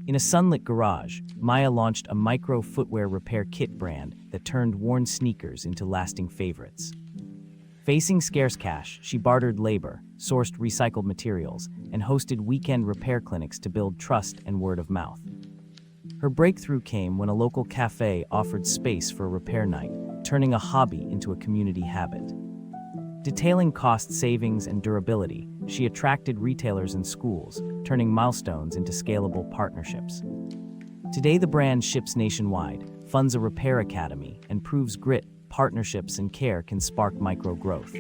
In a sunlit garage, Maya launched a micro footwear repair kit brand that turned worn sneakers into lasting favorites. Facing scarce cash, she bartered labor, sourced recycled materials, and hosted weekend repair clinics to build trust and word of mouth. Her breakthrough came when a local cafe offered space for a repair night, turning a hobby into a community habit. Detailing cost savings and durability, she attracted retailers and schools, turning milestones into scalable partnerships. Today, the brand ships nationwide, funds a repair academy, and proves grit, partnerships, and care can spark micro growth.